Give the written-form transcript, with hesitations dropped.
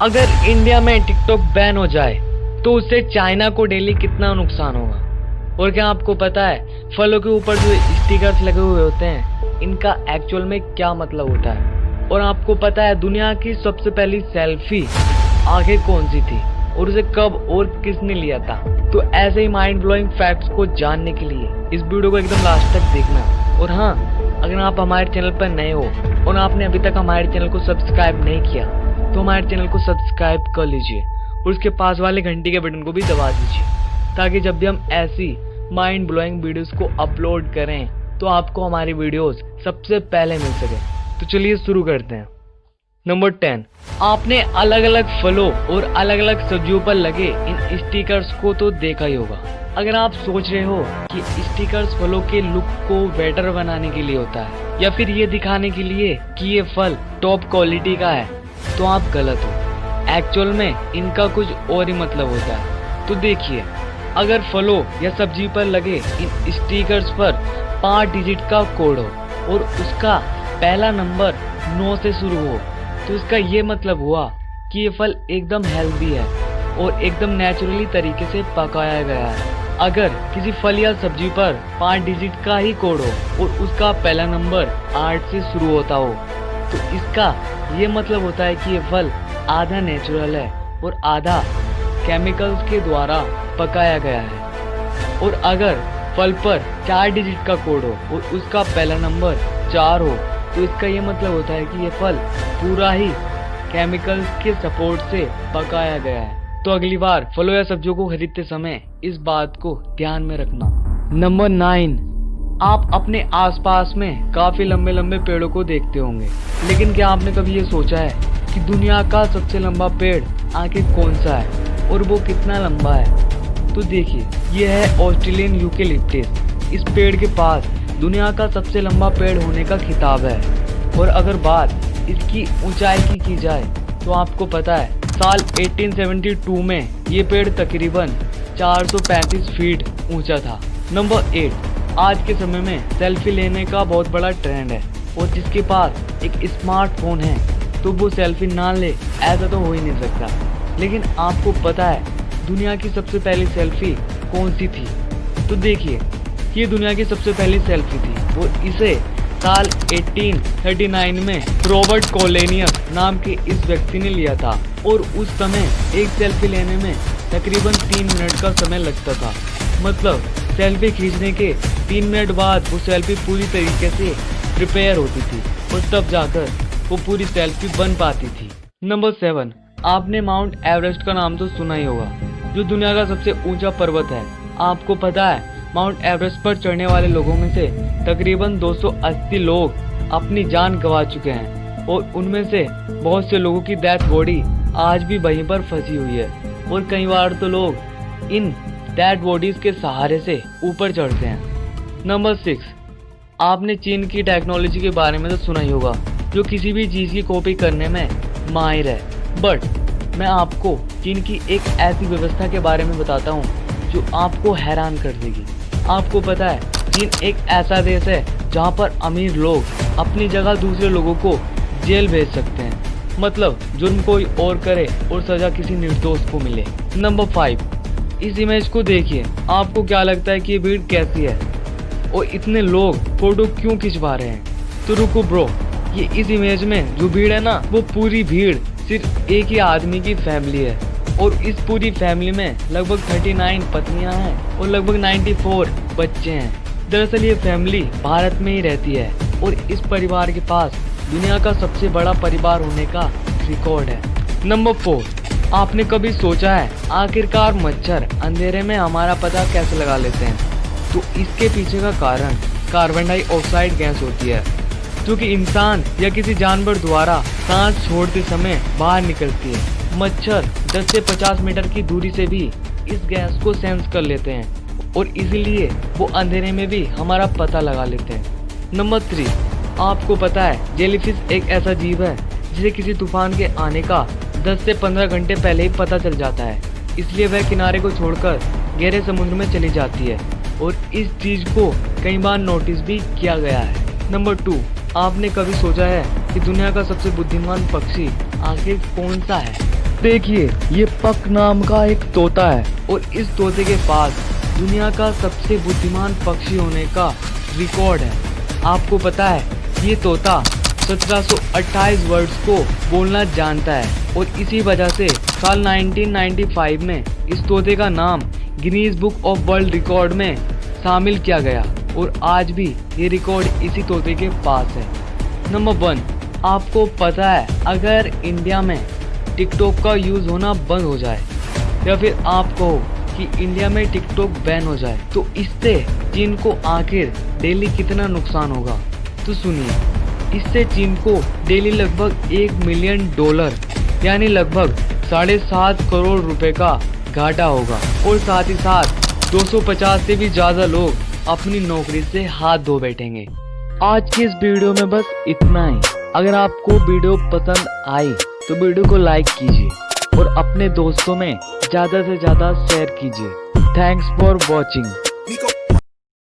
अगर इंडिया में TikTok ban हो जाए तो उससे चाइना को डेली कितना नुकसान होगा। और क्या आपको पता है फलों के ऊपर जो स्टिकर्स लगे हुए होते हैं इनका एक्चुअल में क्या मतलब होता है। और आपको पता है दुनिया की सबसे पहली सेल्फी आगे कौन सी थी और उसे कब और किसने लिया था। तो ऐसे ही माइंड ब्लोइंग फैक्ट्स को जानने के लिए इस वीडियो को एकदम लास्ट तक देखना। और हाँ, अगर आप हमारे चैनल पर नए हो और आपने अभी तक हमारे चैनल को सब्सक्राइब नहीं किया तो हमारे चैनल को सब्सक्राइब कर लीजिए और उसके पास वाले घंटी के बटन को भी दबा दीजिए ताकि जब भी हम ऐसी माइंड ब्लोइंग वीडियोस को अपलोड करें तो आपको हमारी वीडियोस सबसे पहले मिल सके। तो चलिए शुरू करते हैं। नंबर 10, आपने अलग अलग फलों और अलग अलग सब्जियों पर लगे इन स्टिकर्स को तो देखा ही होगा। अगर आप सोच रहे हो कि स्टिकर्स फलों के लुक को बेटर बनाने के लिए होता है या फिर ये दिखाने के लिए कि ये फल टॉप क्वालिटी का है तो आप गलत हो। एक्चुअल में इनका कुछ और ही मतलब होता है। तो देखिए, अगर फलों या सब्जी पर लगे इन स्टिकर्स पर 5 डिजिट का कोड हो और उसका पहला नंबर 9 से शुरू हो तो इसका ये मतलब हुआ कि ये फल एकदम हेल्दी है और एकदम नेचुरली तरीके से पकाया गया है। अगर किसी फल या सब्जी पर 5 डिजिट का ही कोड हो और उसका पहला नंबर 8 से शुरू होता हो तो इसका ये मतलब होता है कि ये फल आधा नेचुरल है और आधा केमिकल्स के द्वारा पकाया गया है। और अगर फल पर 4 डिजिट का कोड हो और उसका पहला नंबर 4 हो तो इसका ये मतलब होता है कि ये फल पूरा ही केमिकल्स के सपोर्ट से पकाया गया है। तो अगली बार फलों या सब्जियों को खरीदते समय इस बात को ध्यान में रखना। नंबर 9, आप अपने आसपास में काफी लंबे लंबे पेड़ों को देखते होंगे, लेकिन क्या आपने कभी ये सोचा है कि दुनिया का सबसे लंबा पेड़ आखिर कौन सा है और वो कितना लंबा है। तो देखिए, ये है ऑस्ट्रेलियन यूकेलिप्टस। इस पेड़ के पास दुनिया का सबसे लंबा पेड़ होने का खिताब है। और अगर बात इसकी ऊंचाई की जाए तो आपको पता है साल 1872 में ये पेड़ तकरीबन 435 फीट ऊंचा था। नंबर 8, आज के समय में सेल्फी लेने का बहुत बड़ा ट्रेंड है और जिसके पास एक स्मार्टफोन है तो वो सेल्फी ना ले ऐसा तो हो ही नहीं सकता। लेकिन आपको पता है दुनिया की सबसे पहली सेल्फी कौन सी थी? तो देखिए, ये दुनिया की सबसे पहली सेल्फी थी और इसे साल 1839 में रॉबर्ट कोलेनियस नाम के इस व्यक्ति ने लिया था। और उस समय एक सेल्फी लेने में तकरीबन 3 मिनट का समय लगता था। मतलब सेल्फी खींचने के 3 मिनट बाद वो सेल्फी पूरी तरीके से प्रिपेयर होती थी और तब जाकर वो पूरी सेल्फी बन पाती थी। नंबर 7, आपने माउंट एवरेस्ट का नाम तो सुना ही होगा, जो दुनिया का सबसे ऊंचा पर्वत है। आपको पता है माउंट एवरेस्ट पर चढ़ने वाले लोगों में से तकरीबन 280 लोग अपनी जान गंवा चुके हैं और उनमें से बहुत से लोगों की डेथ बॉडी आज भी वहीं पर फंसी हुई है और कई बार तो लोग इन डेड बॉडीज के सहारे से ऊपर चढ़ते हैं। नंबर 6, आपने चीन की टेक्नोलॉजी के बारे में तो सुना ही होगा, जो किसी भी चीज की कॉपी करने में माहिर है। बट मैं आपको चीन की एक ऐसी व्यवस्था के बारे में बताता हूँ जो आपको हैरान कर देगी। आपको पता है चीन एक ऐसा देश है जहाँ पर अमीर लोग अपनी जगह दूसरे लोगों को जेल भेज सकते हैं। मतलब जुर्म कोई और करे और सजा किसी निर्दोष को मिले। नंबर 5, इस इमेज को देखिए, आपको क्या लगता है कि ये भीड़ कैसी है और इतने लोग फोटो क्यों खिंचवा रहे हैं? तो रुको ब्रो, ये इस इमेज में जो भीड़ है ना, वो पूरी भीड़ सिर्फ एक ही आदमी की फैमिली है और इस पूरी फैमिली में लगभग 39 पत्नियां हैं और लगभग 94 बच्चे हैं। दरअसल ये फैमिली भारत में ही रहती है और इस परिवार के पास दुनिया का सबसे बड़ा परिवार होने का रिकॉर्ड है। नंबर 4, आपने कभी सोचा है आखिरकार मच्छर अंधेरे में हमारा पता कैसे लगा लेते हैं? तो इसके पीछे का कारण कार्बन डाइऑक्साइड गैस होती है, जो कि इंसान या किसी जानवर द्वारा सांस छोड़ते समय बाहर निकलती है। मच्छर 10 से 50 मीटर की दूरी से भी इस गैस को सेंस कर लेते हैं और इसीलिए वो अंधेरे में भी हमारा पता लगा लेते हैं। नंबर 3, आपको पता है जेलीफिश एक ऐसा जीव है जिसे किसी तूफान के आने का 10 से 15 घंटे पहले ही पता चल जाता है, इसलिए वह किनारे को छोड़कर गहरे समुद्र में चली जाती है और इस चीज को कई बार नोटिस भी किया गया है। नंबर 2, आपने कभी सोचा है कि दुनिया का सबसे बुद्धिमान पक्षी आखिर कौन सा है? देखिए, ये पक नाम का एक तोता है और इस तोते के पास दुनिया का सबसे बुद्धिमान पक्षी होने का रिकॉर्ड है। आपको पता है ये तोता 1728 वर्ड्स को बोलना जानता है और इसी वजह से साल 1995 में इस तोते का नाम Guinness book of world record में शामिल किया गया और आज भी ये रिकॉर्ड इसी तोते के पास है। नंबर 1, आपको पता है अगर इंडिया में टिकटॉक का यूज़ होना बंद हो जाए या फिर आप कहो कि इंडिया में टिकटॉक बैन हो जाए तो इससे चीन को आखिर डेली कितना नुकसान होगा? तो सुनिए, इससे चीन को डेली लगभग $1 मिलियन यानी लगभग 7.5 करोड़ रुपए का घाटा होगा और साथ ही साथ 250 से भी ज़्यादा लोग अपनी नौकरी से हाथ धो बैठेंगे। आज की इस वीडियो में बस इतना ही। अगर आपको वीडियो पसंद आई तो वीडियो को लाइक कीजिए और अपने दोस्तों में ज़्यादा से ज़्यादा शेयर कीजिए। Thanks for watching.